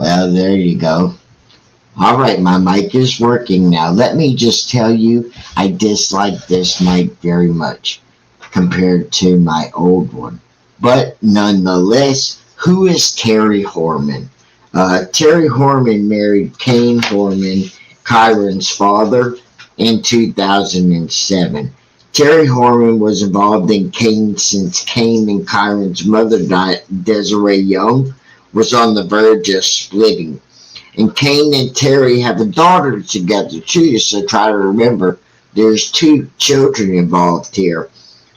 Well, there you go. All right, my mic is working now. Let me just tell you, I dislike this mic very much compared to my old one. But nonetheless, who is Terry Horman? Terry Horman married Kane Horman, Kyron's father, in 2007. Terry Horman was involved in Kane since Kane and Kyron's mother, Desiree Young, was on the verge of splitting. And Kane and Terry have a daughter together too, so try to remember there's two children involved here.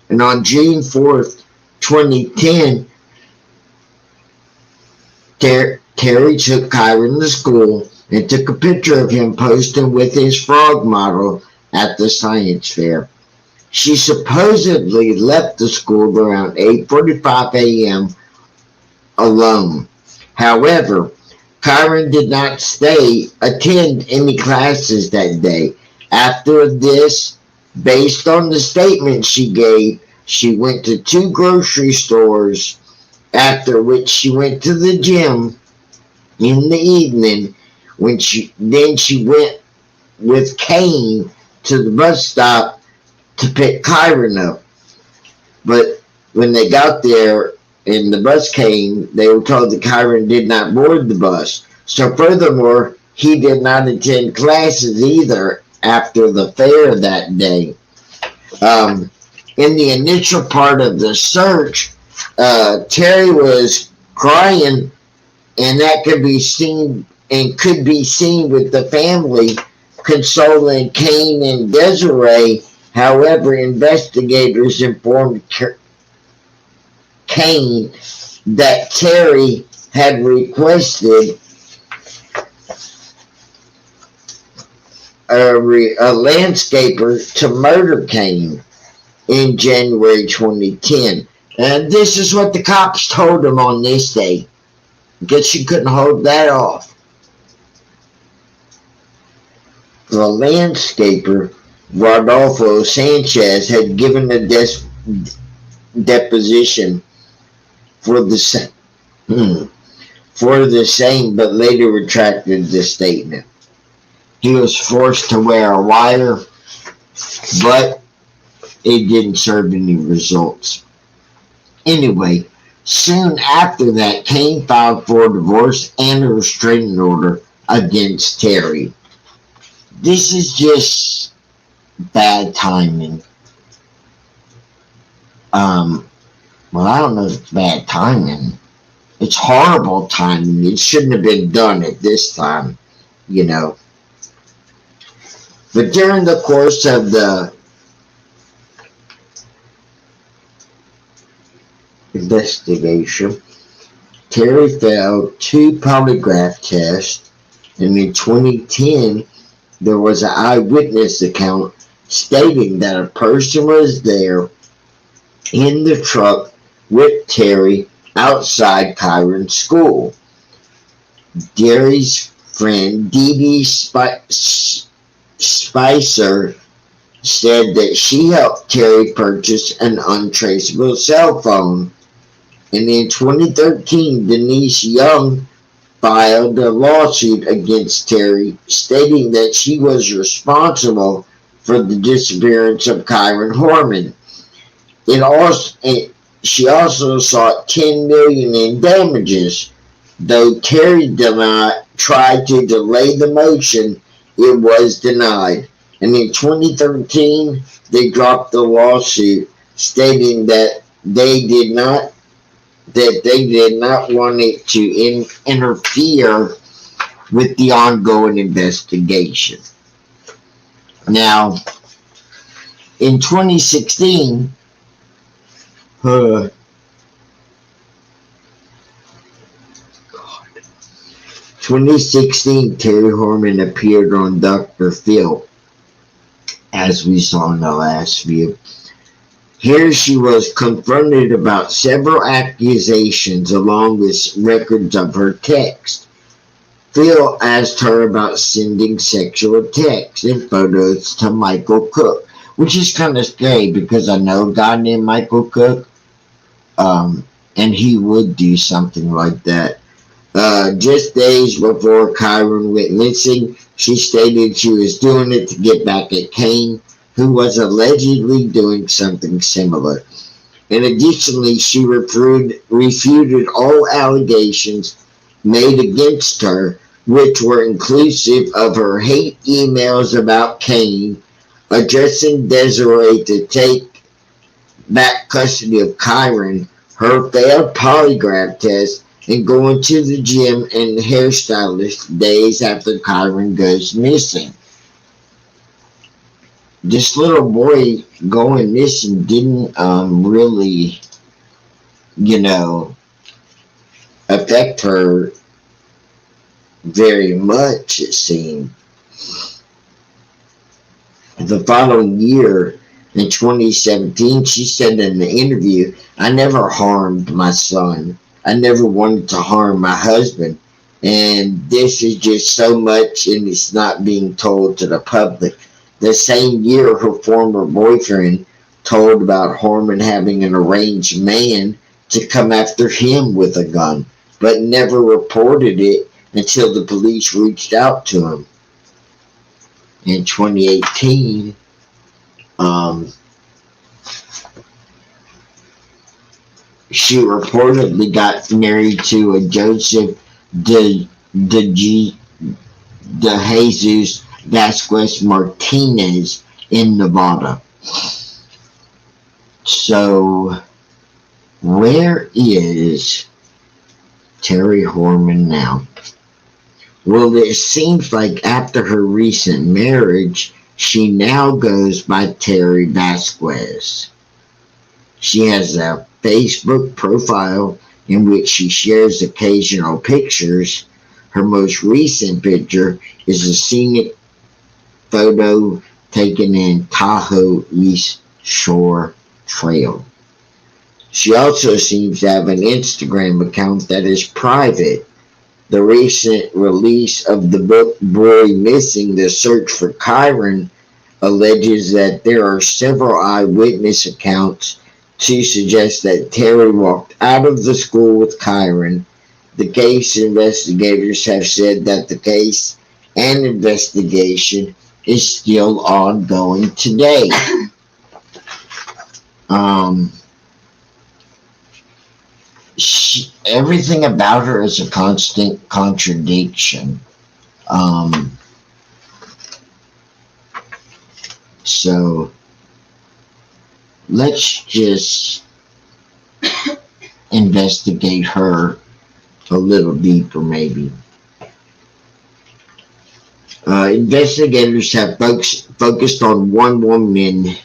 And on June 4th, 2010, Terry took Kyron to school and took a picture of him posting with his frog model at the science fair. She supposedly left the school around 8:45 a.m. alone. However, Kyron did not attend any classes that day. After this, based on the statement she gave, she went to two grocery stores, after which she went to the gym in the evening. Then she went with Kane to the bus stop to pick Kyron up. But when they got there and the bus came, they were told that Kyron did not board the bus. So furthermore, he did not attend classes either after the fair that day. In the initial part of the search, Terry was crying, and that could be seen with the family consoling Kane and Desiree. However, investigators informed Kane that Terry had requested a landscaper to murder Kane in January 2010. And this is what the cops told him on this day. Guess she couldn't hold that off. The landscaper, Rodolfo Sanchez, had given a deposition for the same, but later retracted the statement. He was forced to wear a wire, but it didn't serve any results. Anyway, soon after that, Kane filed for a divorce and a restraining order against Terry. This is just bad timing. Well, I don't know if it's bad timing. It's horrible timing. It shouldn't have been done at this time, you know. But during the course of the investigation, Terry failed 2 polygraph tests, and in 2010, there was an eyewitness account stating that a person was there in the truck with Terry outside Kyron's school. Terry's friend, Dee Dee Spicer, said that she helped Terry purchase an untraceable cell phone. And in 2013, Denise Young filed a lawsuit against Terry, stating that she was responsible for the disappearance of Kyron Horman. She also sought $10 million in damages. Though Terry tried to delay the motion, it was denied. And in 2013, they dropped the lawsuit, stating that they did not want it to interfere with the ongoing investigation. Now, in 2016, 2016, Terry Horman appeared on Dr. Phil, as we saw in the last view. Here she was confronted about several accusations along with records of her text. Phil asked her about sending sexual texts and photos to Michael Cook, which is kind of scary because I know a guy named Michael Cook, and he would do something like that. Just days before Kryon went missing, she stated she was doing it to get back at Kane, who was allegedly doing something similar. And additionally, she refuted all allegations made against her, which were inclusive of her hate emails about Kane, addressing Desiree to take back custody of Kryon, her failed polygraph test, and going to the gym and hairstylist days after Kryon goes missing. This little boy going missing didn't really, you know, affect her very much, it seemed. The following year, in 2017, she said in an interview, "I never harmed my son. I never wanted to harm my husband. And this is just so much, and it's not being told to the public." The same year, her former boyfriend told about Harmon having an arranged man to come after him with a gun, but never reported it until the police reached out to him. In 2018, she reportedly got married to a Joseph de Jesus Vasquez Martinez in Nevada. So, where is Terry Harmon now? Well, it seems like after her recent marriage, she now goes by Terry Vasquez. She has a Facebook profile in which she shares occasional pictures. Her most recent picture is a scenic photo taken in Tahoe East Shore Trail. She also seems to have an Instagram account that is private. The recent release of the book Boy Missing: The Search for Kryon alleges that there are several eyewitness accounts to suggest that Terry walked out of the school with Kryon. The case investigators have said that the case and investigation is still ongoing today. Everything about her is a constant contradiction. So let's just investigate her a little deeper, maybe. Investigators have focused on one woman in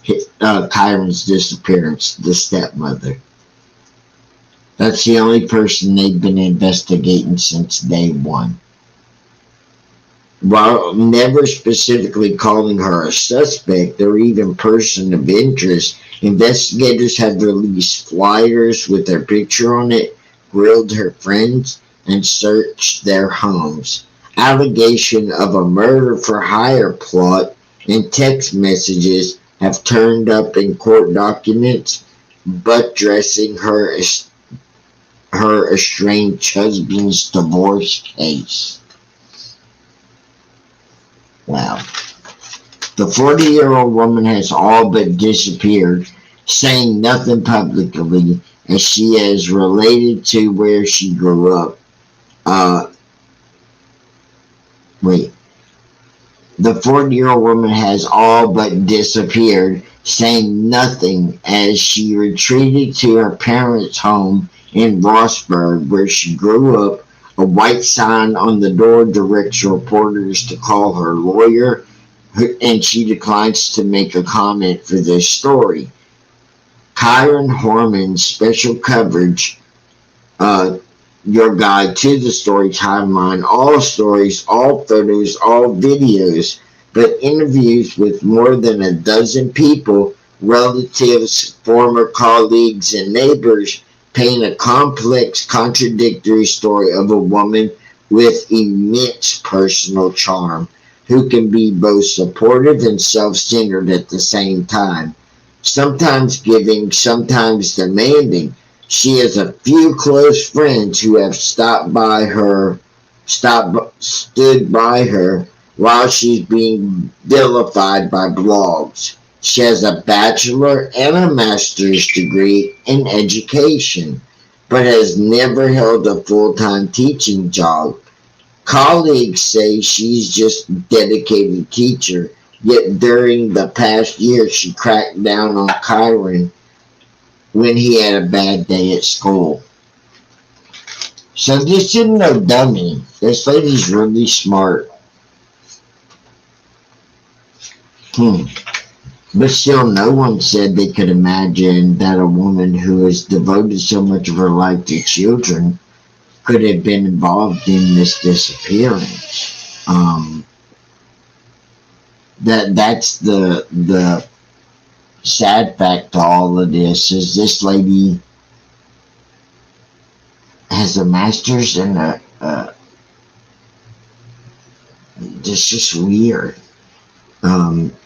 Kryon's disappearance, the stepmother. That's the only person they've been investigating since day one. While never specifically calling her a suspect or even person of interest, investigators have released flyers with her picture on it, grilled her friends, and searched their homes. Allegation of a murder-for-hire plot and text messages have turned up in court documents, buttressing her estranged husband's divorce case. Wow. The 40-year-old woman has all but disappeared, saying nothing publicly, as she is related to where she grew up. The 40-year-old woman has all but disappeared, saying nothing, as she retreated to her parents' home in Rossburg, where she grew up. A white sign on the door directs reporters to call her lawyer, and she declines to make a comment for this story. Kryon Harmon's special coverage, your guide to the story timeline, all stories, all photos, all videos, but interviews with more than a dozen people, relatives, former colleagues, and neighbors, paint a complex, contradictory story of a woman with immense personal charm, who can be both supportive and self-centered at the same time, sometimes giving, sometimes demanding. She has a few close friends who have stood by her while she's being vilified by blogs. She has a bachelor and a master's degree in education, but has never held a full-time teaching job. Colleagues say she's just a dedicated teacher, yet during the past year she cracked down on Kyron when he had a bad day at school. So this isn't no dummy. This lady's really smart. But still, no one said they could imagine that a woman who has devoted so much of her life to children could have been involved in this disappearance. That's the sad fact to all of this is this lady has a master's and it's just weird.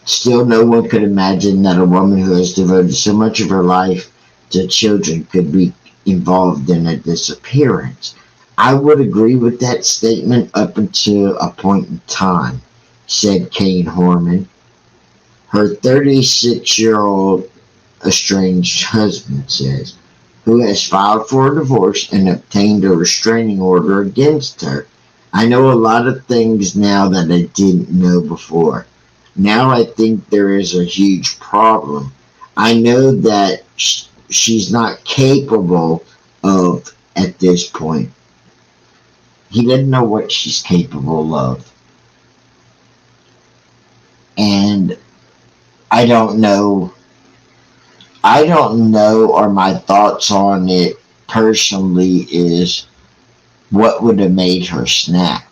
Still, no one could imagine that a woman who has devoted so much of her life to children could be involved in a disappearance. I would agree with that statement up until a point in time, said Kane Horman. Her 36-year-old estranged husband says, who has filed for a divorce and obtained a restraining order against her. I know a lot of things now that I didn't know before. Now I think there is a huge problem. I know that she's not capable of at this point. He doesn't know what she's capable of. And I don't know, or my thoughts on it personally is what would have made her snap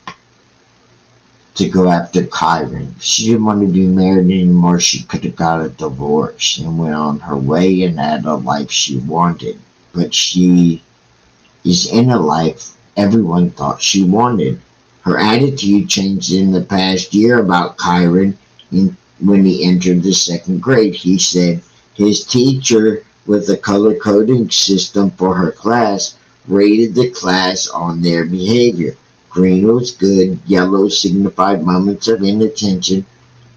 to go after Kyron. If she didn't want to be married anymore, she could have got a divorce and went on her way and had a life she wanted. But she is in a life everyone thought she wanted. Her attitude changed in the past year about Kyron when he entered the second grade. He said his teacher with the color coding system for her class rated the class on their behavior. Green was good, yellow signified moments of inattention,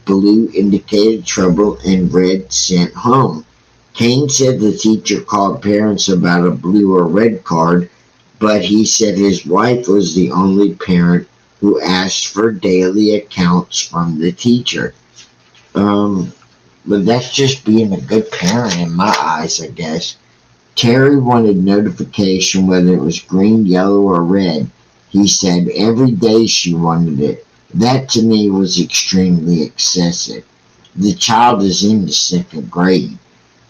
blue indicated trouble, and red sent home. Kane said the teacher called parents about a blue or red card, but he said his wife was the only parent who asked for daily accounts from the teacher. But that's just being a good parent in my eyes, I guess. Terry wanted notification whether it was green, yellow, or red. He said every day she wanted it. That to me was extremely excessive. The child is in the second grade.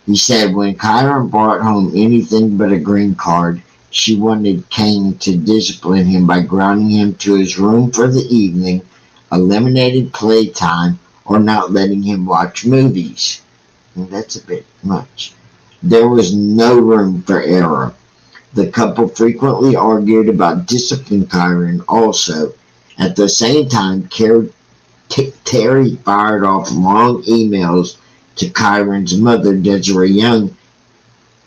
He said when Kyron brought home anything but a green card, she wanted Kane to discipline him by grounding him to his room for the evening, eliminating playtime, or not letting him watch movies. And that's a bit much. There was no room for error. The couple frequently argued about disciplining Kyron also. At the same time, Terry fired off long emails to Kyron's mother, Desiree Young,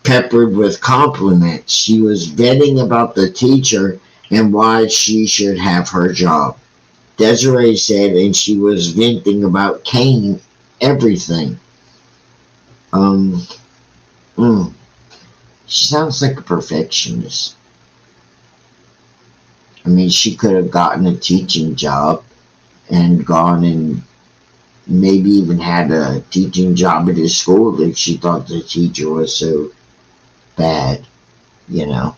peppered with compliments. She was venting about the teacher and why she should have her job. Desiree said, and she was venting about Kane, everything. She sounds like a perfectionist. I mean, she could have gotten a teaching job and gone and maybe even had a teaching job at his school if she thought the teacher was so bad, you know.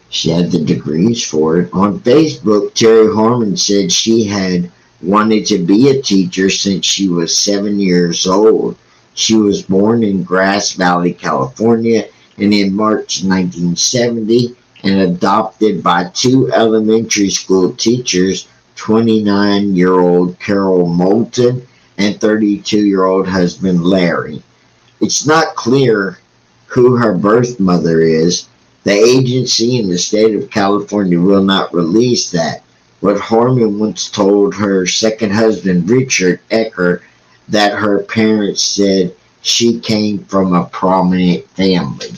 She had the degrees for it. On Facebook, Terry Harmon said she had wanted to be a teacher since she was 7 years old. She was born in Grass Valley, California, and in March 1970, and adopted by two elementary school teachers, 29-year-old Carol Moulton and 32-year-old husband Larry. It's not clear who her birth mother is. The agency in the state of California will not release that. But Harmon once told her second husband, Richard Ecker, that her parents said she came from a prominent family.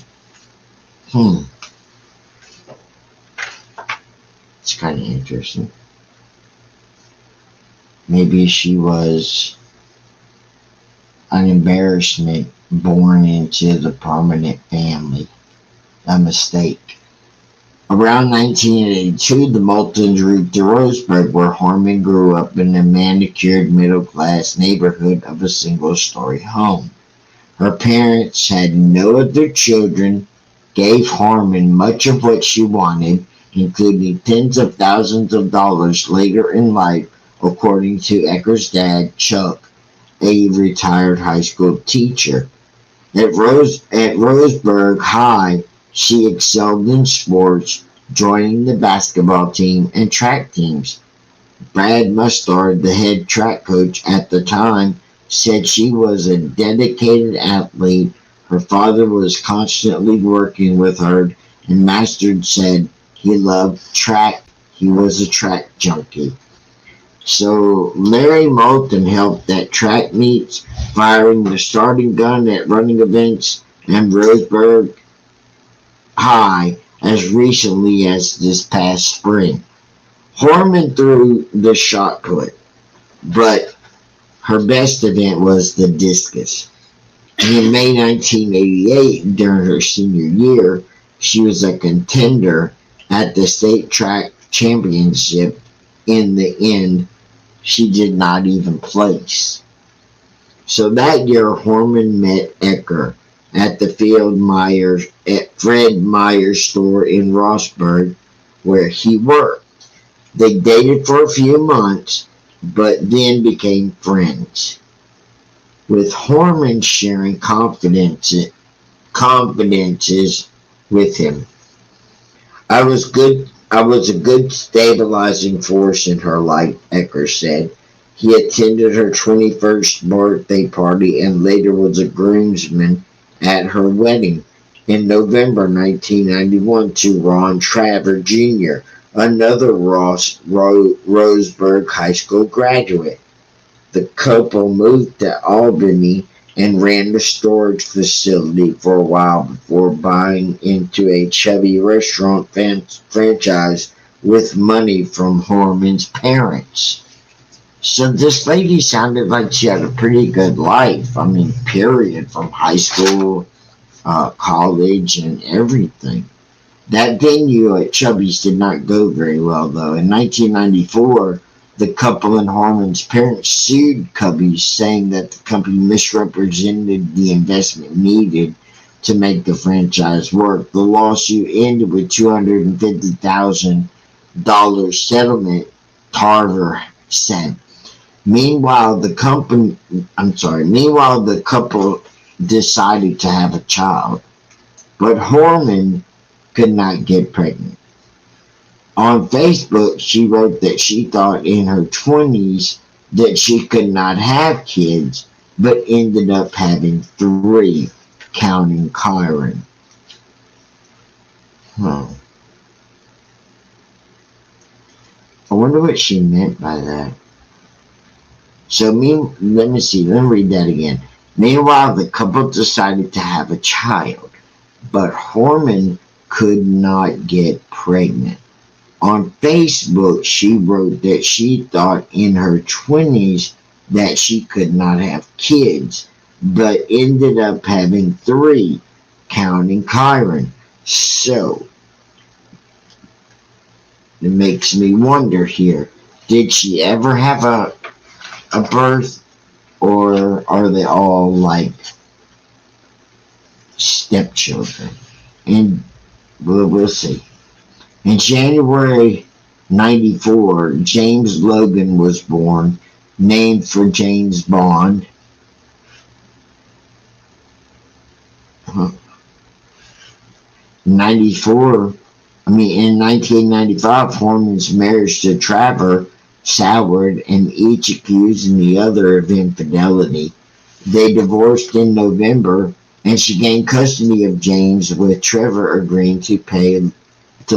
It's kind of interesting. Maybe she was an embarrassment born into the prominent family. A mistake. Around 1982, the Moultons moved to Roseburg, where Harmon grew up in a manicured middle-class neighborhood of a single-story home. Her parents had no other children, gave Harmon much of what she wanted, including tens of thousands of dollars later in life, according to Ecker's dad, Chuck, a retired high school teacher. At Roseburg High, she excelled in sports, joining the basketball team and track teams. Brad Mustard, the head track coach at the time, said she was a dedicated athlete. Her father was constantly working with her, and Mustard said he loved track. He was a track junkie. So Larry Moulton helped at track meets, firing the starting gun at running events, and Roseburg High as recently as this past spring. Harmon threw the shot put, but her best event was the discus. And in May 1988, during her senior year, she was a contender at the state track championship. In the end, she did not even place. So that year, Harmon met Ecker at the Fred Meyer's store in Rossburg, where he worked. They dated for a few months, but then became friends, with Harmon sharing confidences with him. I was a good stabilizing force in her life, Ecker said. He attended her 21st birthday party and later was a groomsman at her wedding in November 1991 to Ron Traver Jr., another Roseburg High School graduate. The couple moved to Albany and ran the storage facility for a while before buying into a Chubby restaurant franchise with money from Harmon's parents. So this lady sounded like she had a pretty good life. I mean, period, from high school, college, and everything. That venue at Chubby's did not go very well, though. In 1994, the couple and Harmon's parents sued Cubby's, saying that the company misrepresented the investment needed to make the franchise work. The lawsuit ended with $250,000 settlement, Tarver said. Meanwhile, the couple decided to have a child, but Harmon could not get pregnant. On Facebook, she wrote that she thought in her 20s that she could not have kids, but ended up having 3, counting Kryon. I wonder what she meant by that. So let me read that again. Meanwhile, the couple decided to have a child, but Harmon could not get pregnant. On Facebook, she wrote that she thought in her 20s that she could not have kids, but ended up having 3, counting Kryon. So, it makes me wonder here, did she ever have a birth, or are they all like stepchildren? And we'll see. In January 94, James Logan was born, named for James Bond. In 1995, Harmon's marriage to Traver soured, and each accusing the other of infidelity. They divorced in November, and she gained custody of James, with Trevor agreeing to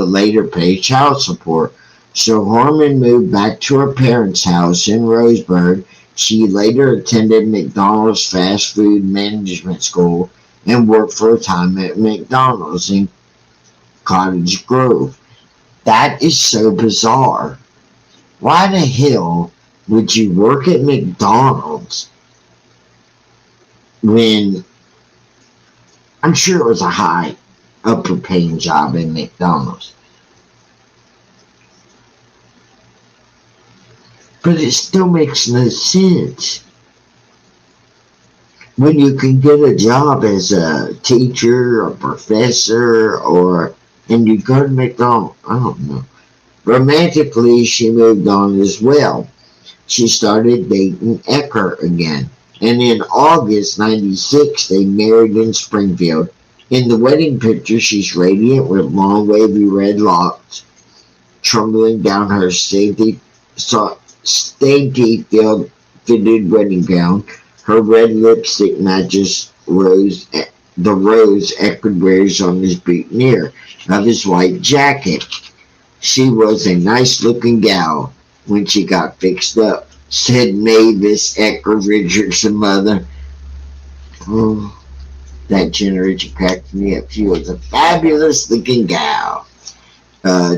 later pay child support. So Harmon moved back to her parents' house in Roseburg She later attended McDonald's fast food management school and worked for a time at McDonald's in Cottage Grove. That is so bizarre. Why the hell would you work at McDonald's when I'm sure it was a high upper paying job in McDonald's? But it still makes no sense. When you can get a job as a teacher or professor or and you go to McDonald's, I don't know. Romantically, she moved on as well. She started dating Ecker again. And in August 96, they married in Springfield. In the wedding picture, she's radiant with long wavy red locks trembling down her dainty fitted wedding gown. Her red lipstick matches the rose Eckerd wears on his boutonniere of his white jacket. She was a nice looking gal when she got fixed up, said Mavis Ecker Richardson mother. Oh, that generation cracked me up. She was a fabulous looking gal.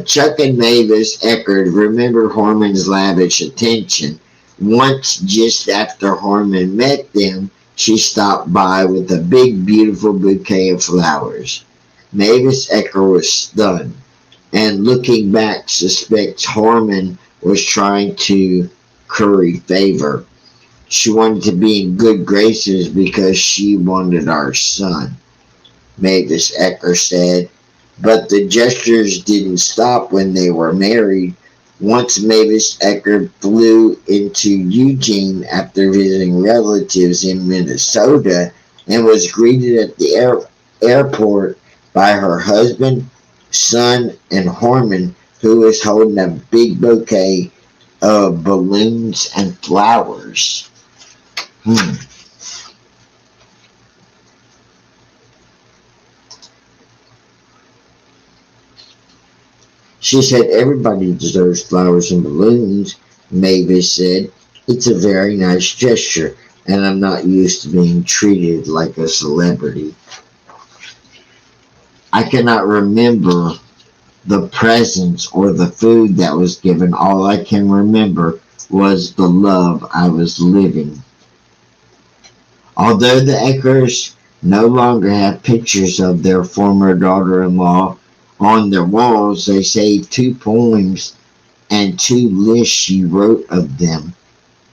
Chuck and Mavis Eckerd remember Harmon's lavish attention. Once, just after Harmon met them, she stopped by with a big, beautiful bouquet of flowers. Mavis Ecker was stunned, and looking back, suspects Harmon was trying to curry favor. She wanted to be in good graces because she wanted our son, Mavis Ecker said. But the gestures didn't stop when they were married. Once Mavis Ecker flew into Eugene after visiting relatives in Minnesota and was greeted at the airport by her husband, son, and Harmon, who was holding a big bouquet of balloons and flowers. She said, everybody deserves flowers and balloons, Mavis said. It's a very nice gesture, and I'm not used to being treated like a celebrity. I cannot remember the presents or the food that was given. All I can remember was the love I was living. Although the Eckers no longer have pictures of their former daughter-in-law on their walls, they saved 2 poems and 2 lists she wrote of them.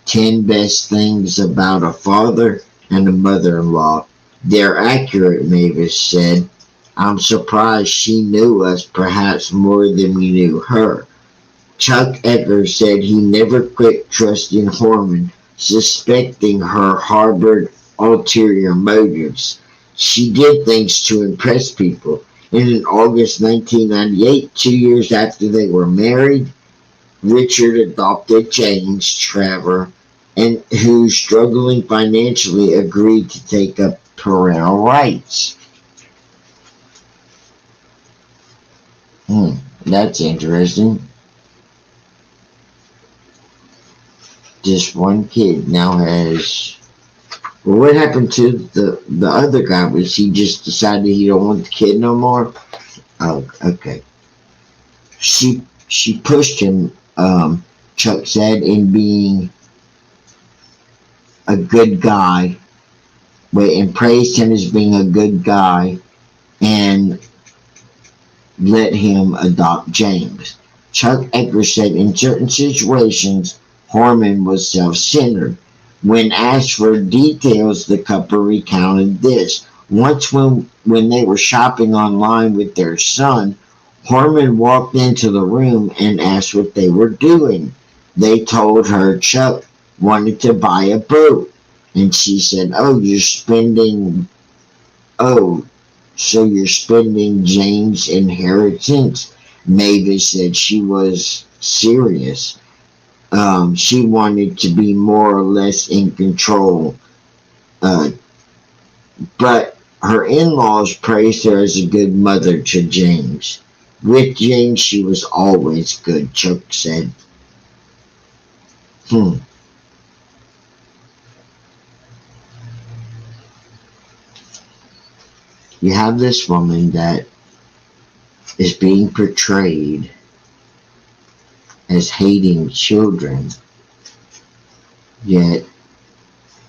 10 best things about a father and a mother-in-law. They're accurate, Mavis said. I'm surprised she knew us perhaps more than we knew her. Chuck Ecker said he never quit trusting Harmon, suspecting her harbored ulterior motives. She did things to impress people. And in August 1998, 2 years after they were married, Richard adopted James Trevor, and who, struggling financially, agreed to take up parental rights. That's interesting. Just one kid now has. Well, what happened to the other guy? Was he just decided he don't want the kid no more? Oh, okay. She pushed him. Chuck said, in being a good guy, and praised him as being a good guy, and let him adopt James. Chuck Ecker said in certain situations, Harmon was self-centered. When asked for details, the couple recounted this. Once when they were shopping online with their son, Harmon walked into the room and asked what they were doing. They told her Chuck wanted to buy a boat. And she said, oh, so you're spending James' inheritance? Mavis said she was serious. She wanted to be more or less in control. But her in-laws praised her as a good mother to James. With James, she was always good, Chuck said. You have this woman that is being portrayed as hating children, yet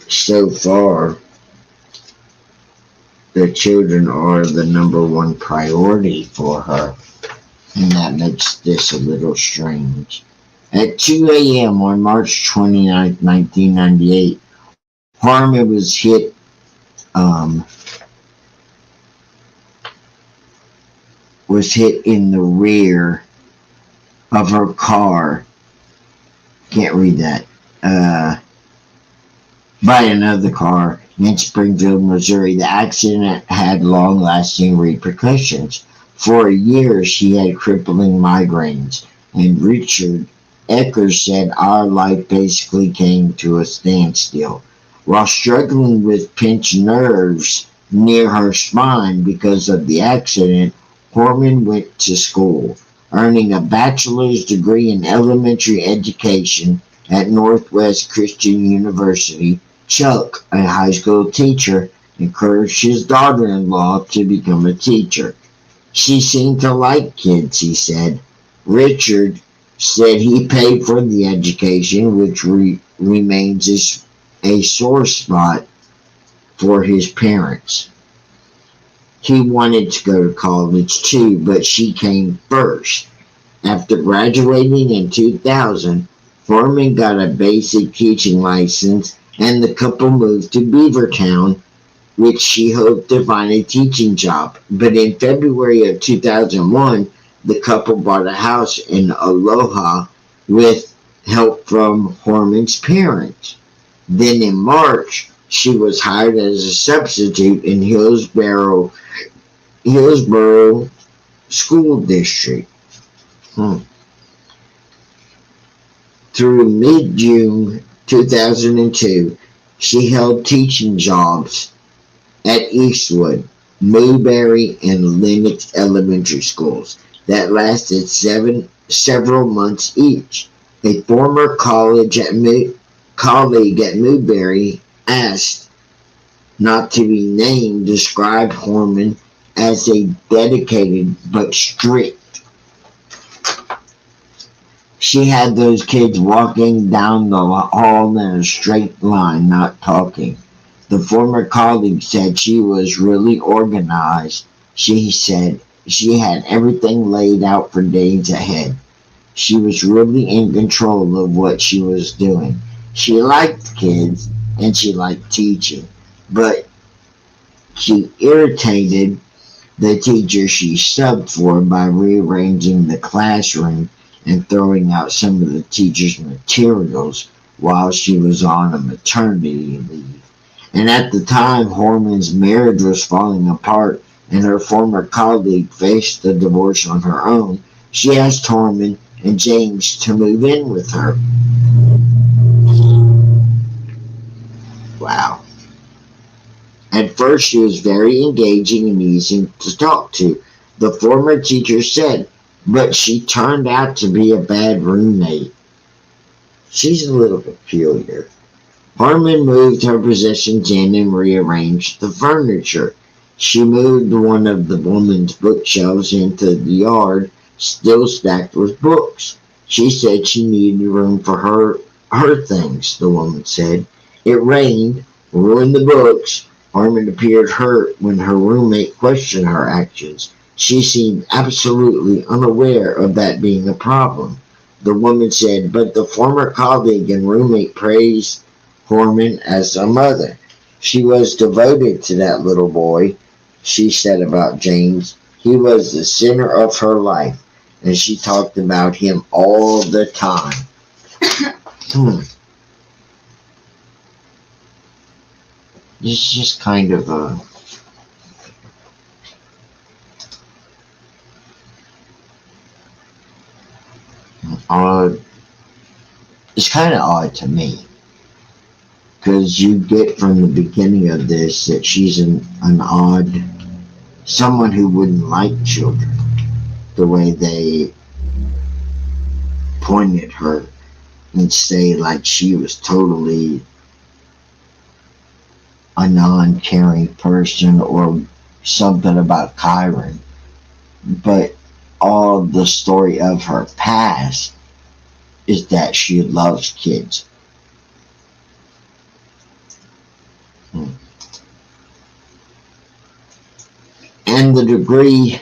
so far the children are the number one priority for her, and that makes this a little strange. At 2 a.m. on March 29, 1998, Harmon um, was hit in the rear of her car. Can't read that. By another car in Springfield, Missouri. The accident had long-lasting repercussions. For a year, she had crippling migraines, and Richard Eckers said our life basically came to a standstill. While struggling with pinched nerves near her spine because of the accident, Horman went to school, earning a bachelor's degree in elementary education at Northwest Christian University. Chuck, a high school teacher, encouraged his daughter-in-law to become a teacher. She seemed to like kids, he said. Richard said he paid for the education, which remains a sore spot for his parents. He wanted to go to college too, but she came first. After graduating in 2000, Foreman got a basic teaching license and the couple moved to Beavertown, which she hoped to find a teaching job. But in February of 2001, the couple bought a house in Aloha with help from Horman's parents. Then in March, she was hired as a substitute in Hillsborough School District. Through mid-June 2002, she held teaching jobs at Eastwood, Newberry, and Lenox elementary schools that lasted several months each. A former colleague at Newberry, asked not to be named, described Horman as a dedicated but strict. She had those kids walking down the hall in a straight line, not talking. The former colleague said she was really organized. She said she had everything laid out for days ahead. She was really in control of what she was doing. She liked kids and she liked teaching, but she irritated the teacher she subbed for by rearranging the classroom and throwing out some of the teacher's materials while she was on a maternity leave. And at the time, Horman's marriage was falling apart and her former colleague faced a divorce on her own. She asked Horman and James to move in with her. Wow. At first, she was very engaging and easy to talk to, the former teacher said, but she turned out to be a bad roommate. She's a little peculiar. Harmon moved her possessions in and rearranged the furniture. She moved one of the woman's bookshelves into the yard, still stacked with books. She said she needed room for her things, the woman said. It rained, ruined the books. Harmon appeared hurt when her roommate questioned her actions. She seemed absolutely unaware of that being a problem. The woman said, but the former colleague and roommate praised Horman as a mother. She was devoted to that little boy, she said about James. He was the center of her life, and she talked about him all the time. It's just kind of a odd. It's kind of odd to me because you get from the beginning of this that she's an odd someone who wouldn't like children the way they point at her and say like she was totally a non-caring person or something about Kryon, but all the story of her past is that she loves kids. Hmm. And the degree,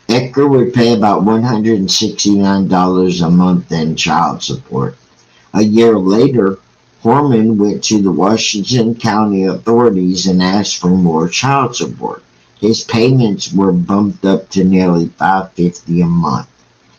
Edgar would pay about $169 a month in child support. A year later, Horman went to the Washington County authorities and asked for more child support. His payments were bumped up to nearly $550 a month.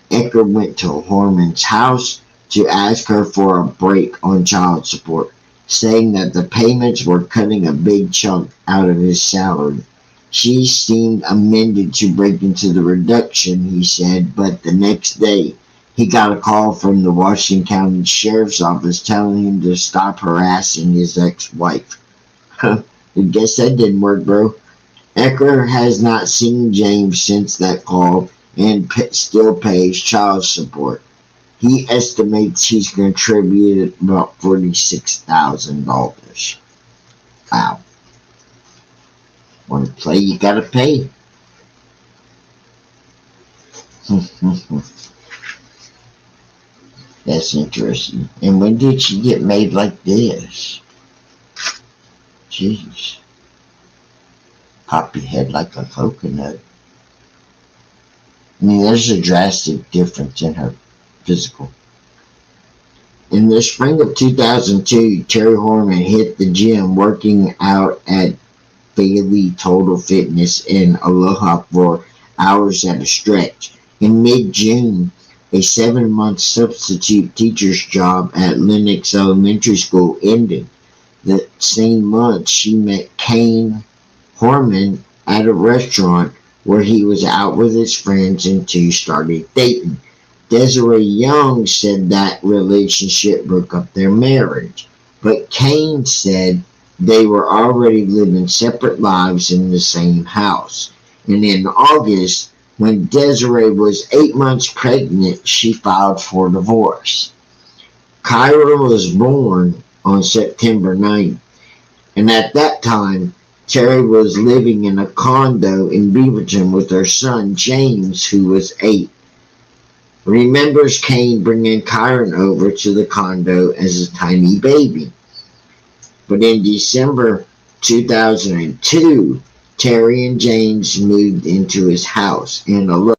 Edgar went to Horman's house to ask her for a break on child support, saying that the payments were cutting a big chunk out of his salary. She seemed amended to break into the reduction, he said, but the next day he got a call from the Washington County Sheriff's Office telling him to stop harassing his ex-wife. I guess that didn't work, bro. Ecker has not seen James since that call and still pays child support. He estimates he's contributed about $46,000. Wow. Want to play, you gotta pay. That's interesting. And when did she get made like this? Jeez. Pop your head like a coconut. I mean, there's a drastic difference in her physical. In the spring of 2002, Terry Horman hit the gym working out at Bailey Total Fitness in Aloha for hours at a stretch. In mid-June, a 7-month substitute teacher's job at Lenox Elementary School ended. The same month, she met Kane Horman at a restaurant where he was out with his friends and two started dating. Desiree Young said that relationship broke up their marriage, but Kane said they were already living separate lives in the same house. And in August, when Desiree was 8 months pregnant, she filed for divorce. Kyra was born on September 9th, and at that time, Terry was living in a condo in Beaverton with her son James, who was 8. Remembers Kane bringing Kyron over to the condo as a tiny baby. But in December 2002, Terry and James moved into his house in a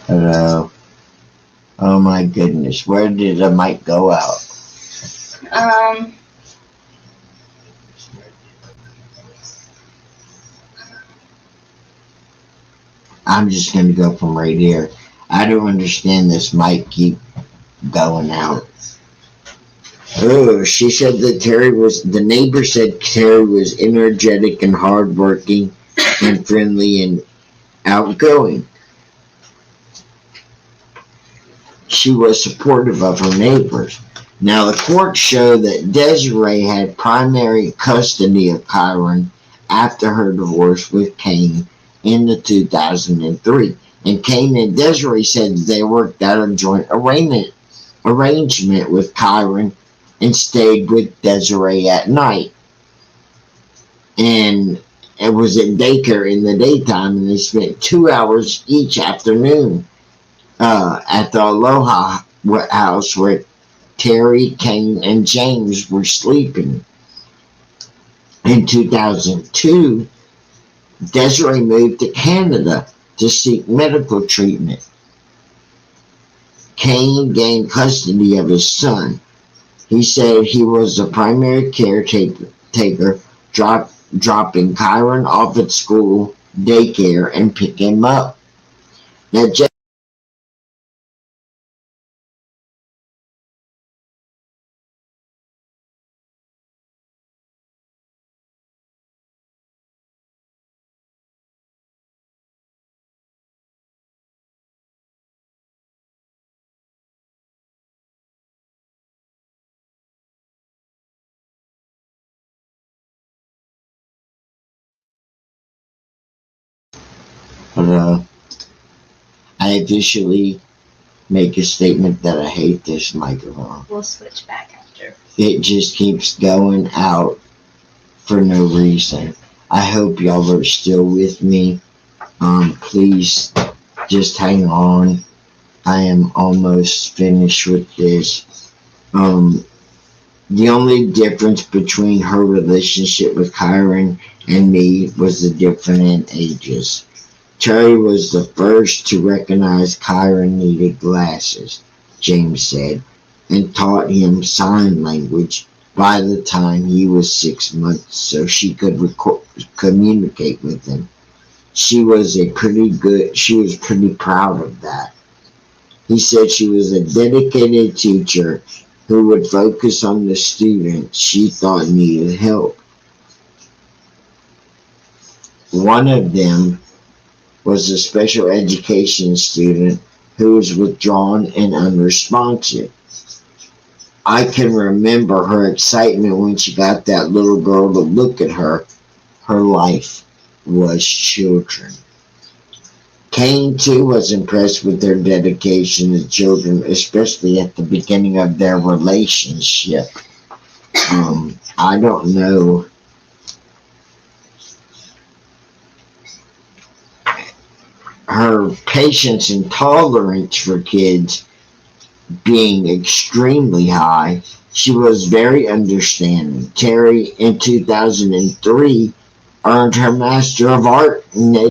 hello. Oh my goodness, where did the mic go out? Um, I'm just going to go from right here. I don't understand this mic keep going out. Oh, she said that the neighbor said Terry was energetic and hardworking and friendly and outgoing. She was supportive of her neighbors. Now, the court showed that Desiree had primary custody of Kyron after her divorce with Kane in the 2003. And Kane and Desiree said they worked out a joint arrangement with Kyron and stayed with Desiree at night. And it was at daycare in the daytime, and they spent 2 hours each afternoon at the Aloha house where Terry, Kane, and James were sleeping. In 2002, Desiree moved to Canada to seek medical treatment. Kane gained custody of his son. He said he was the primary caretaker, dropping Kyron off at school, daycare, and picking him up. Now, But I officially make a statement that I hate this microphone. We'll switch back after. It just keeps going out for no reason. I hope y'all are still with me. Please just hang on. I am almost finished with this. The only difference between her relationship with Kyron and me was the difference in ages. Terry was the first to recognize Kyron needed glasses, James said, and taught him sign language by the time he was 6 months so she could communicate with him. She was pretty proud of that. He said she was a dedicated teacher who would focus on the students she thought needed help. One of them was a special education student who was withdrawn and unresponsive. I can remember her excitement when she got that little girl to look at her. Her life was children. Kane, too, was impressed with their dedication to children, especially at the beginning of their relationship. I don't know. Her patience and tolerance for kids being extremely high, she was very understanding. Terry, in 2003, earned her Master of Art in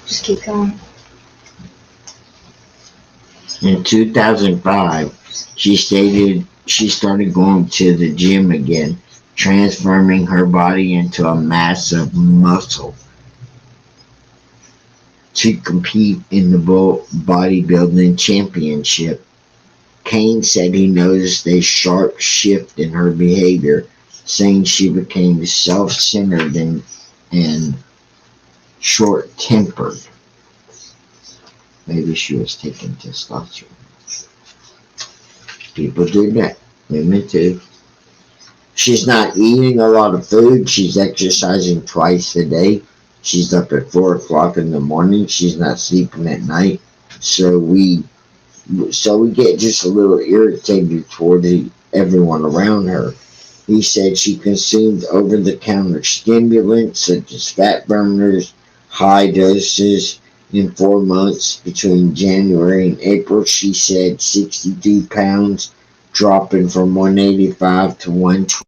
Just keep going. In 2005, she started going to the gym again, transforming her body into a massive muscle to compete in the bodybuilding championship. Kane said he noticed a sharp shift in her behavior, saying she became self-centered and short-tempered. Maybe she was taking testosterone. People do that. Women too. She's not eating a lot of food. She's exercising twice a day. She's up at 4 o'clock in the morning. She's not sleeping at night. So we get just a little irritated toward everyone around her. He said she consumed over-the-counter stimulants such as fat burners, high doses. In 4 months between January and April, she said 62 pounds, dropping from 185 to 120.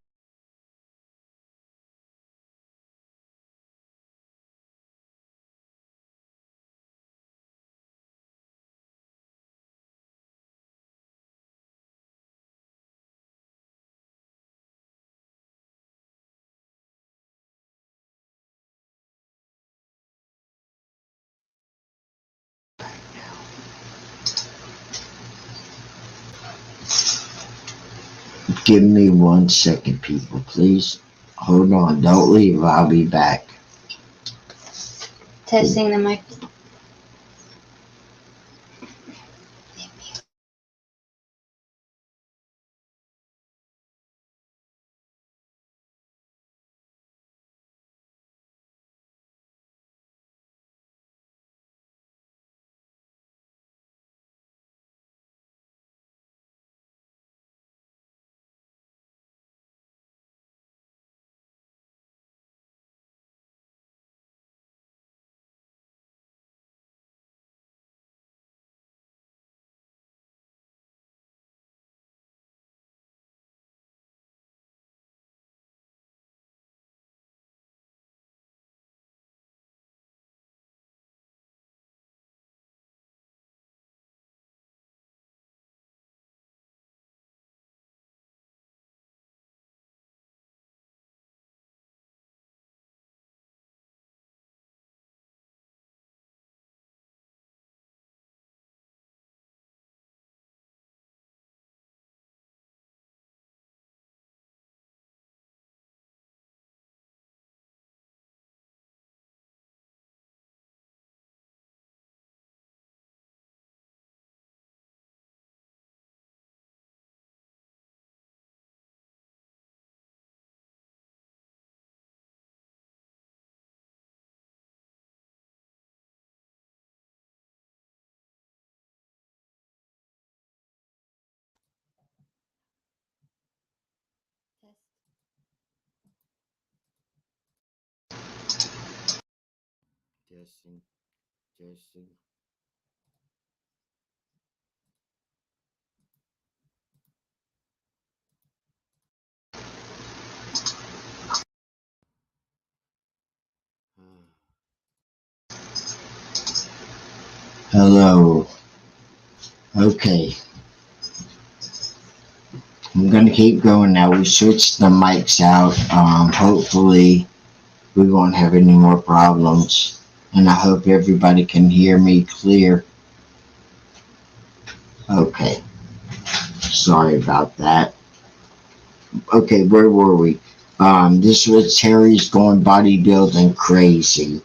Give me 1 second, people, please. Hold on, don't leave. I'll be back. Testing the mic. Testing, testing. Hello. Okay. I'm gonna keep going now. We switched the mics out. Hopefully we won't have any more problems. And I hope everybody can hear me clear. Okay. Sorry about that. Okay, where were we? This was Terry's going bodybuilding crazy.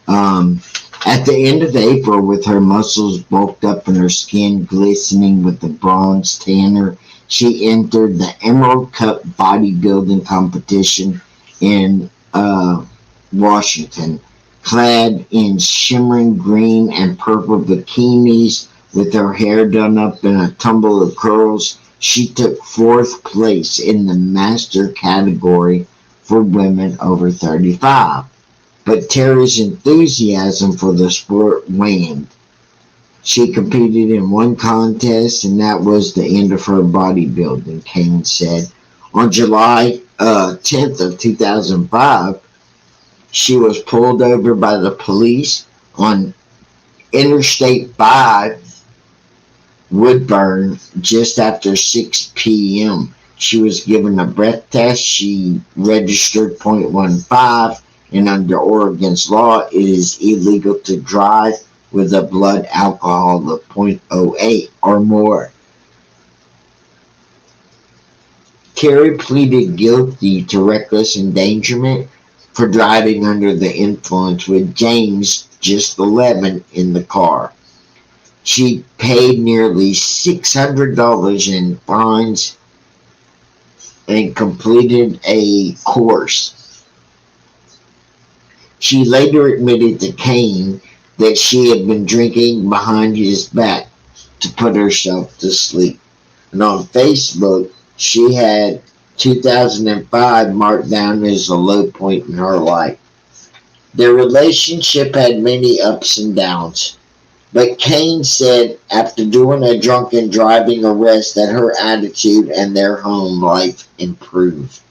Um, at the end of April, with her muscles bulked up and her skin glistening with the bronze tanner, she entered the Emerald Cup bodybuilding competition in Washington. Clad in shimmering green and purple bikinis, with her hair done up in a tumble of curls, she took fourth place in the master category for women over 35. But Terry's enthusiasm for the sport waned. She competed in one contest, and that was the end of her bodybuilding, Kane said. On July 10th of 2005, she was pulled over by the police on Interstate 5, Woodburn, just after 6 p.m. She was given a breath test. She registered .15, and under Oregon's law, it is illegal to drive with a blood alcohol of .08 or more. Terry pleaded guilty to reckless endangerment for driving under the influence with James, just 11, in the car. She paid nearly $600 in fines and completed a course. She later admitted to Kane that she had been drinking behind his back to put herself to sleep. And on Facebook, she had 2005 marked down as a low point in her life. Their relationship had many ups and downs. But Kane said after doing a drunken driving arrest that her attitude and their home life improved.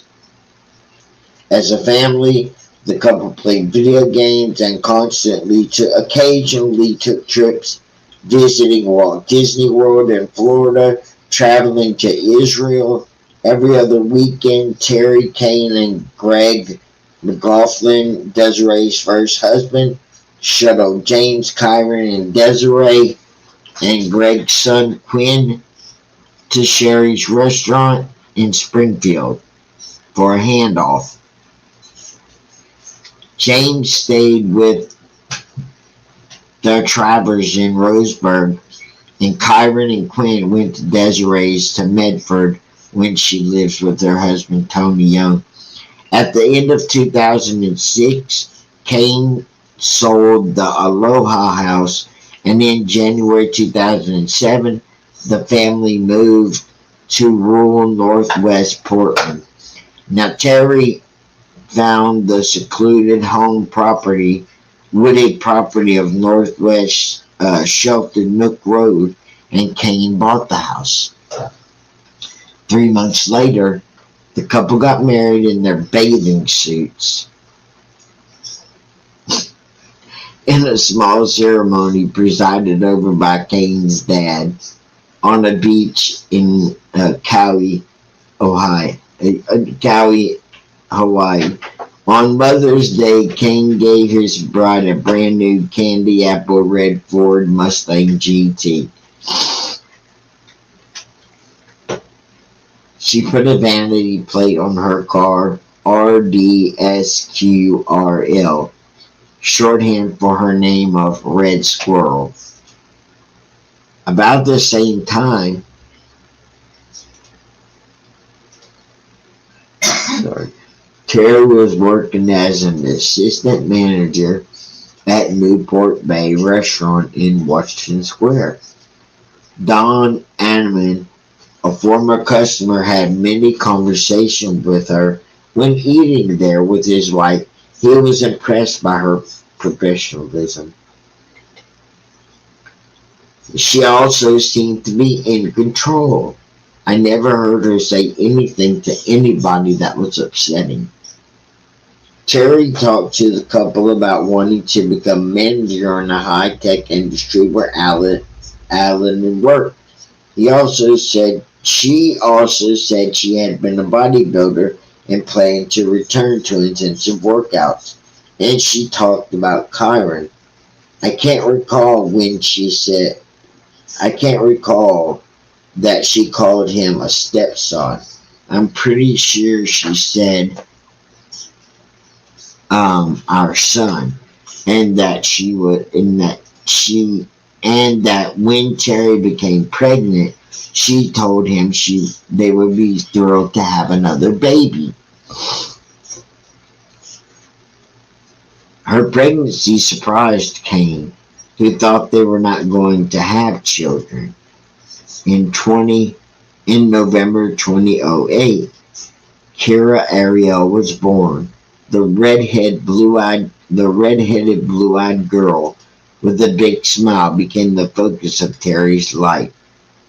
As a family, the couple played video games and occasionally took trips visiting Walt Disney World in Florida, traveling to Israel. Every other weekend, Terry, Kane, and Greg McLaughlin, Desiree's first husband, shuttled James, Kryon, and Desiree and Greg's son Quinn to Sherry's restaurant in Springfield for a handoff. James stayed with the Travers in Roseburg, and Kryon and Quinn went to Desiree's to Medford when she lives with her husband Tony Young. At the end of 2006, Kane sold the Aloha House, and in January 2007, the family moved to rural northwest Portland. Now, Terry found the secluded wooded property of Northwest Sheltered Nook Road, and Kane bought the house. 3 months later, the couple got married in their bathing suits in a small ceremony presided over by Kane's dad on a beach in Kauai, Hawaii. On Mother's Day, Kane gave his bride a brand new candy apple red Ford Mustang GT. She put a vanity plate on her car, RDSQRL, shorthand for her name of Red Squirrel. About the same time, Terry was working as an assistant manager at Newport Bay Restaurant in Washington Square. Don Anneman, a former customer, had many conversations with her when eating there with his wife. He was impressed by her professionalism. She also seemed to be in control. I never heard her say anything to anybody that was upsetting. Terry talked to the couple about wanting to become manager in a high-tech industry where Alan would work. She also said she had been a bodybuilder and planned to return to intensive workouts. And she talked about Kyron. I can't recall when she said, I can't recall that she called him a stepson. I'm pretty sure she said, our son, and that she would, and that when Terry became pregnant, she told him they would be thrilled to have another baby. Her pregnancy surprised Kane, who thought they were not going to have children. In November 2008, Kira Ariel was born. The redheaded blue-eyed girl with a big smile became the focus of Terry's life.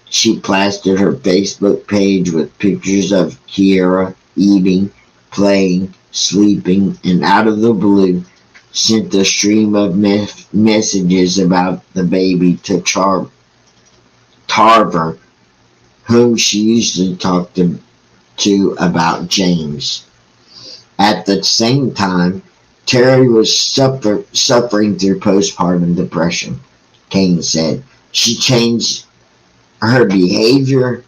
She plastered her Facebook page with pictures of Kiera eating, playing, sleeping, and out of the blue sent a stream of messages about the baby to Tarver, whom she usually talked to about James. At the same time, Terry was suffering through postpartum depression, Kane said. She changed her behavior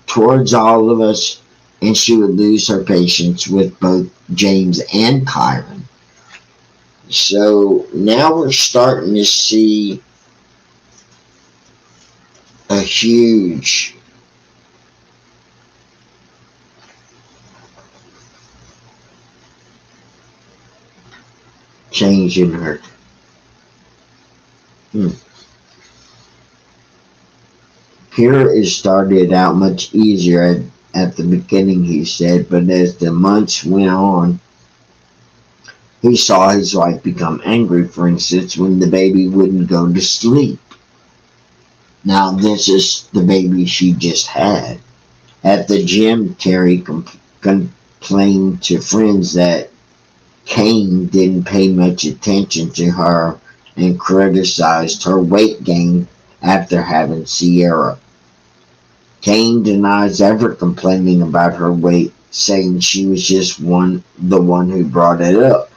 towards all of us, and she would lose her patience with both James and Kyron. So now we're starting to see a huge change in her. Here it started out much easier at the beginning, he said, but as the months went on, he saw his wife become angry, for instance, when the baby wouldn't go to sleep. Now, this is the baby she just had. At the gym, Terry complained to friends that Kane didn't pay much attention to her and criticized her weight gain after having Sierra. Kane denies ever complaining about her weight, saying she was just the one who brought it up.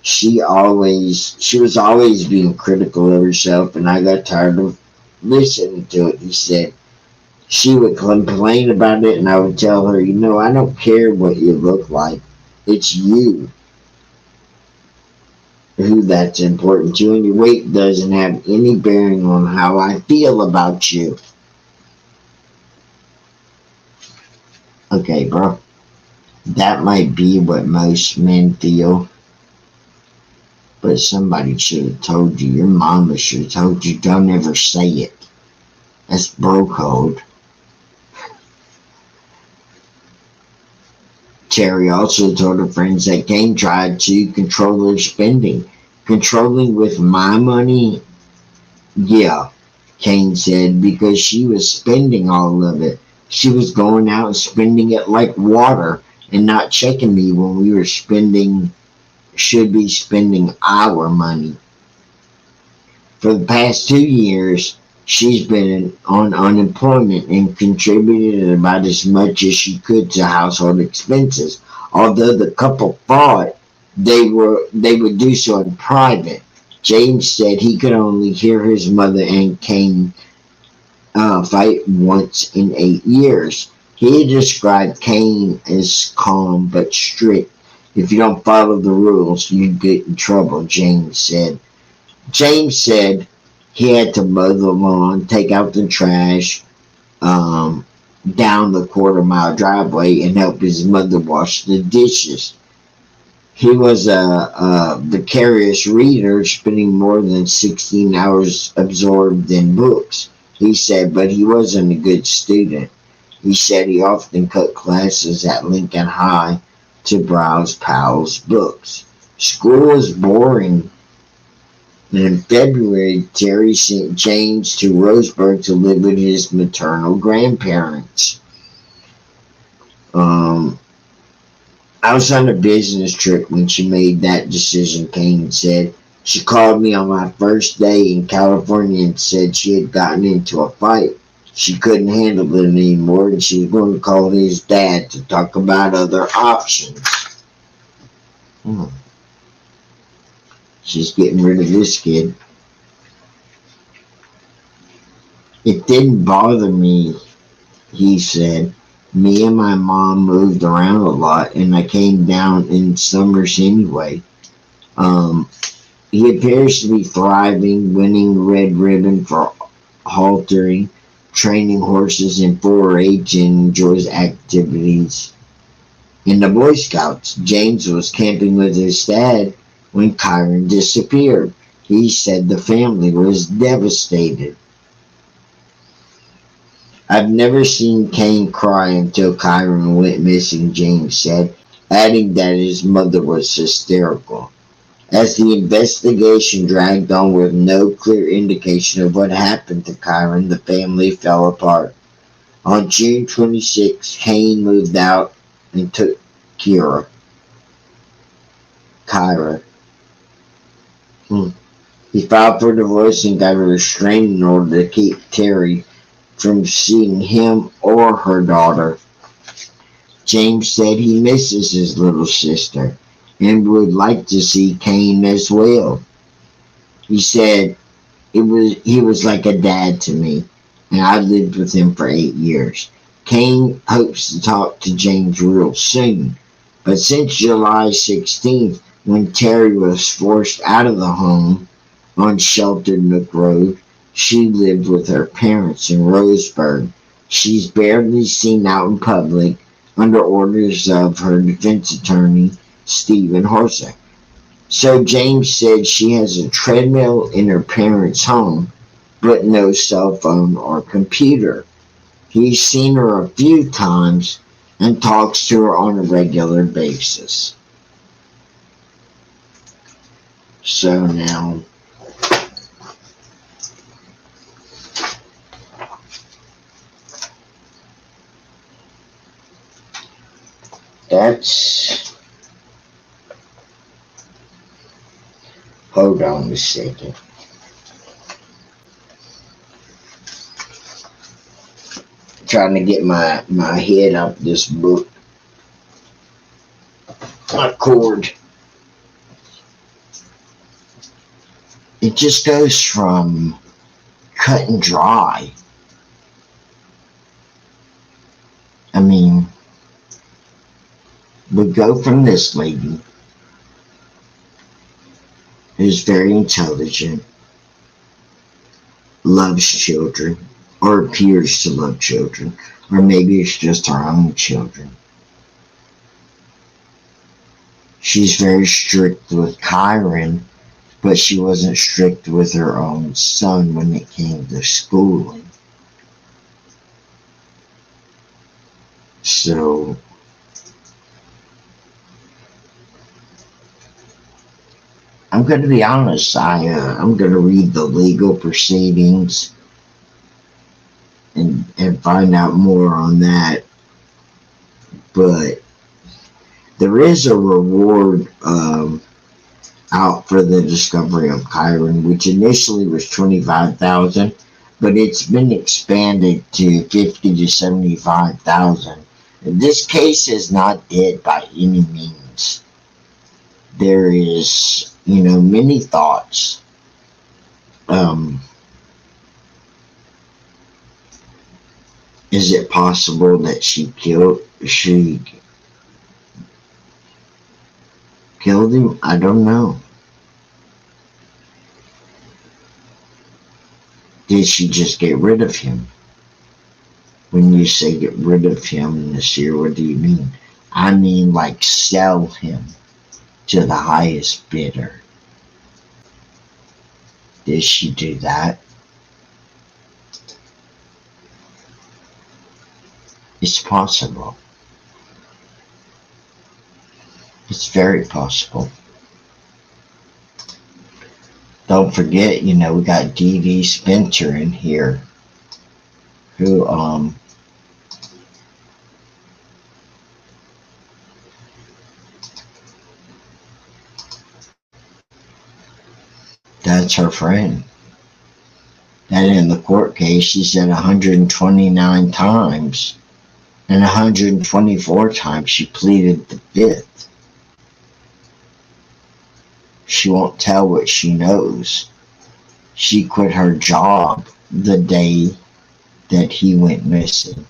She was always being critical of herself, and I got tired of listening to it, he said. She would complain about it, and I would tell her, I don't care what you look like. It's you who that's important to, and your weight doesn't have any bearing on how I feel about you. Okay, bro. That might be what most men feel. But somebody should have told you. Your mama should have told you. Don't ever say it. That's bro code. Terry also told her friends that Kane tried to control their spending. Controlling with my money? Yeah, Kane said, because she was spending all of it. She was going out and spending it like water and not checking me when we should be spending our money. For the past 2 years, she's been on unemployment and contributed about as much as she could to household expenses, although the couple thought they would do so in private. James said he could only hear his mother and Kane fight once in 8 years. He described Kane as calm but strict. If you don't follow the rules, you get in trouble, James said. James said he had to mow the lawn, take out the trash down the quarter-mile driveway, and help his mother wash the dishes. He was a vicarious reader, spending more than 16 hours absorbed in books, he said, but he wasn't a good student. He said he often cut classes at Lincoln High to browse Powell's books. School was boring, and in February, Terry sent James to Roseburg to live with his maternal grandparents. Um, I was on a business trip when she made that decision, Kane said. She called me on my first day in California and said she had gotten into a fight. She couldn't handle it anymore and she was going to call his dad to talk about other options. Hmm. She's getting rid of this kid. It didn't bother me, he said. Me and my mom moved around a lot and I came down in summers anyway. Um, He appears to be thriving, winning the red ribbon for haltering, training horses in 4-H, and enjoys activities in the Boy Scouts. James was camping with his dad when Kryon disappeared. He said the family was devastated. I've never seen Kane cry until Kryon went missing, James said, adding that his mother was hysterical. As the investigation dragged on with no clear indication of what happened to Kryon, the family fell apart. On June 26, Kane moved out and took Kyra. He filed for divorce and got a restraining order to keep Terry from seeing him or her daughter. James said he misses his little sister and would like to see Kane as well. He said, he was like a dad to me, and I lived with him for 8 years. Kane hopes to talk to James real soon, but since July 16th, when Terry was forced out of the home on Sheltered Nook Road, she lived with her parents in Roseburg. She's barely seen out in public under orders of her defense attorney, Stephen Horsack. So James said she has a treadmill in her parents' home, but no cell phone or computer. He's seen her a few times and talks to her on a regular basis. So now, that's... Hold on a second. Trying to get my head off this book. My cord. It just goes from cut and dry. I mean, we go from this lady who's very intelligent, loves children, or appears to love children, or maybe it's just her own children. She's very strict with Kryon, but she wasn't strict with her own son when it came to schooling. So, I'm going to be honest, I'm going to read the legal proceedings and find out more on that. But there is a reward out for the discovery of Kryon, which initially was $25,000, but it's been expanded to $50,000 to $75,000. This case is not dead by any means. There is, many thoughts. Is it possible that she killed him? I don't know. Did she just get rid of him? When you say get rid of him this year, what do you mean? I mean like sell him to the highest bidder. Did she do that? It's possible. It's very possible. Don't forget, we got Dee Dee Spencer in here, who, that's her friend. And in the court case, she said 129 times, and 124 times she pleaded the fifth. She won't tell what she knows. She quit her job the day that he went missing.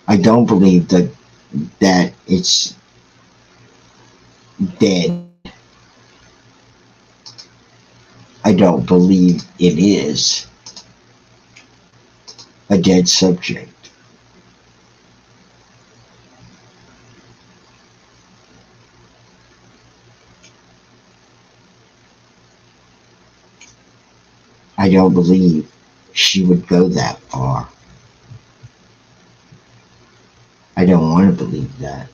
I don't believe that it's dead. I don't believe it is a dead subject. I don't believe she would go that far. I don't want to believe that.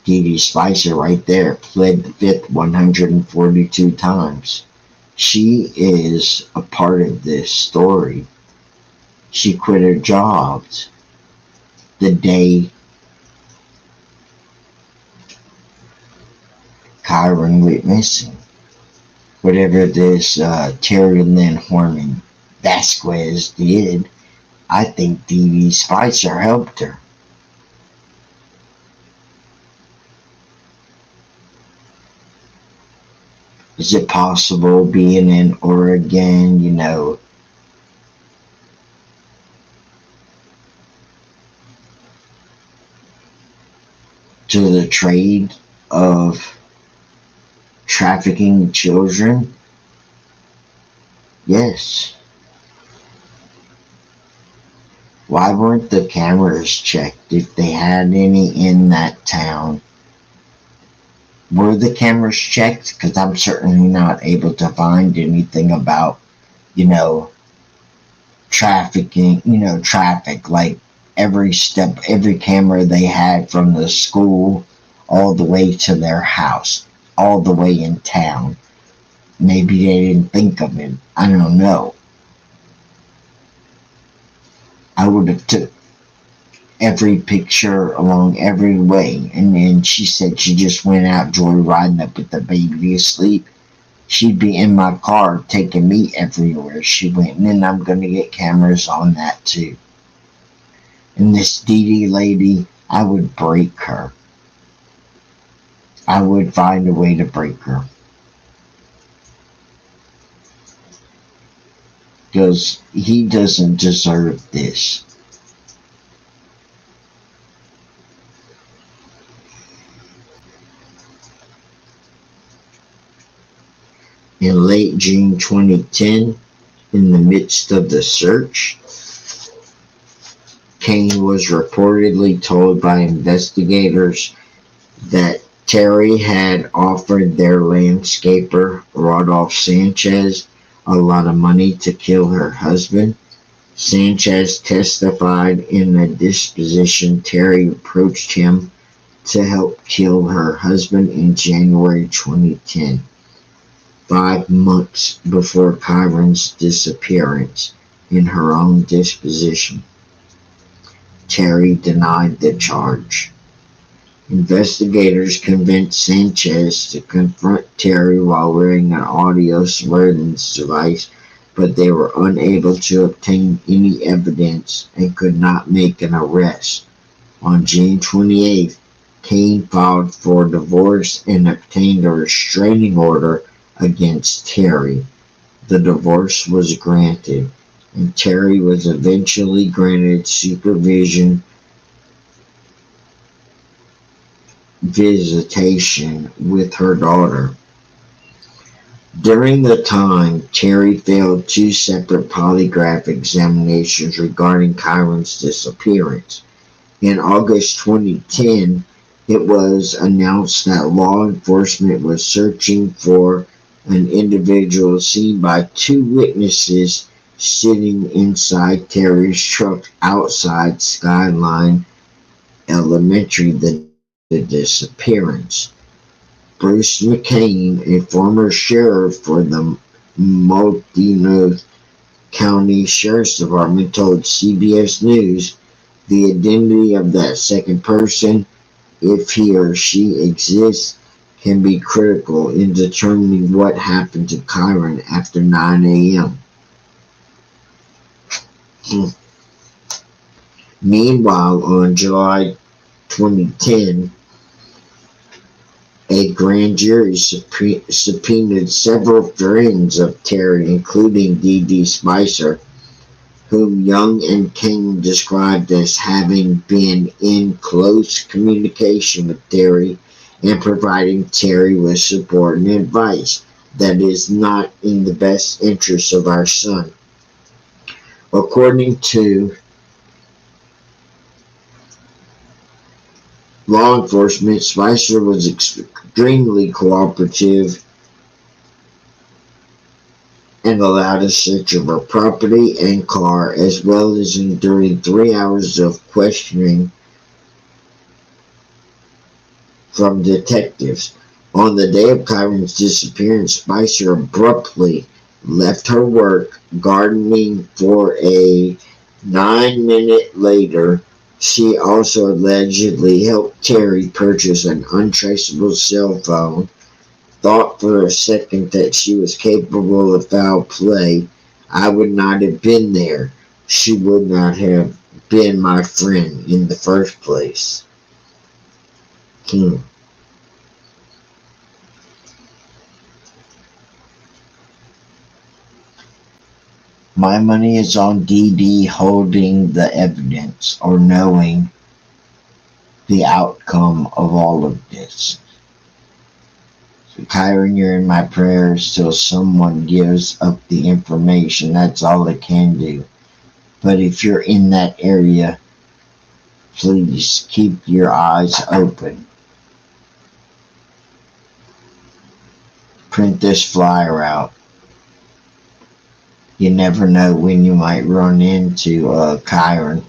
Dee Dee Spicer right there pled the fifth 142 times. She is a part of this story. She quit her job the day Kryon went missing. Whatever this Terry Lynn Horman Vasquez did, I think Dee Dee Spicer helped her. Is it possible being in Oregon, to the trade of trafficking children? Yes. Why weren't the cameras checked if they had any in that town? Were the cameras checked? Because I'm certainly not able to find anything about, trafficking, traffic, like every step, every camera they had from the school all the way to their house, all the way in town. Maybe they didn't think of it. I don't know. I would have took every picture along every way. And then she said she just went out joyriding up with the baby asleep. She'd be in my car taking me everywhere she went. And then I'm going to get cameras on that too. And this Dee Dee lady, I would break her. I would find a way to break her. Because he doesn't deserve this. In late June 2010, in the midst of the search, Kane was reportedly told by investigators that Terry had offered their landscaper, Rodolph Sanchez, a lot of money to kill her husband. Sanchez testified in a deposition Terry approached him to help kill her husband in January 2010. 5 months before Kryon's disappearance. In her own disposition, Terry denied the charge. Investigators convinced Sanchez to confront Terry while wearing an audio surveillance device, but they were unable to obtain any evidence and could not make an arrest. On June 28th, Kane filed for divorce and obtained a restraining order against Terry. The divorce was granted, and Terry was eventually granted supervision visitation with her daughter. During the time, Terry failed 2 separate polygraph examinations regarding Kryon's disappearance. In August 2010, it was announced that law enforcement was searching for an individual seen by 2 witnesses sitting inside Terry's truck outside Skyline Elementary the disappearance. Bruce McCain, a former sheriff for the Multnomah County Sheriff's Department, told CBS News the identity of that second person, if he or she exists, can be critical in determining what happened to Kryon after 9 a.m. Meanwhile, on July 2010, a grand jury subpoenaed several friends of Terry, including Dee Dee Spicer, whom Young and King described as having been in close communication with Terry and providing Terry with support and advice that is not in the best interest of our son. According to law enforcement, Spicer was extremely cooperative and allowed a search of her property and car, as well as enduring 3 hours of questioning from detectives. On the day of Kryon's disappearance, Spicer abruptly left her work gardening for a 9-minute later. She also allegedly helped Terry purchase an untraceable cell phone. Thought for a second that she was capable of foul play. I would not have been there. She would not have been my friend in the first place. My money is on Dee Dee holding the evidence or knowing the outcome of all of this. So, Kryon, you're in my prayers till someone gives up the information. That's all it can do. But if you're in that area, please keep your eyes open. Print this flyer out. You never know when you might run into Kryon.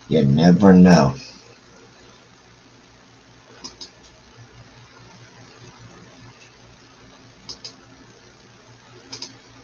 You never know.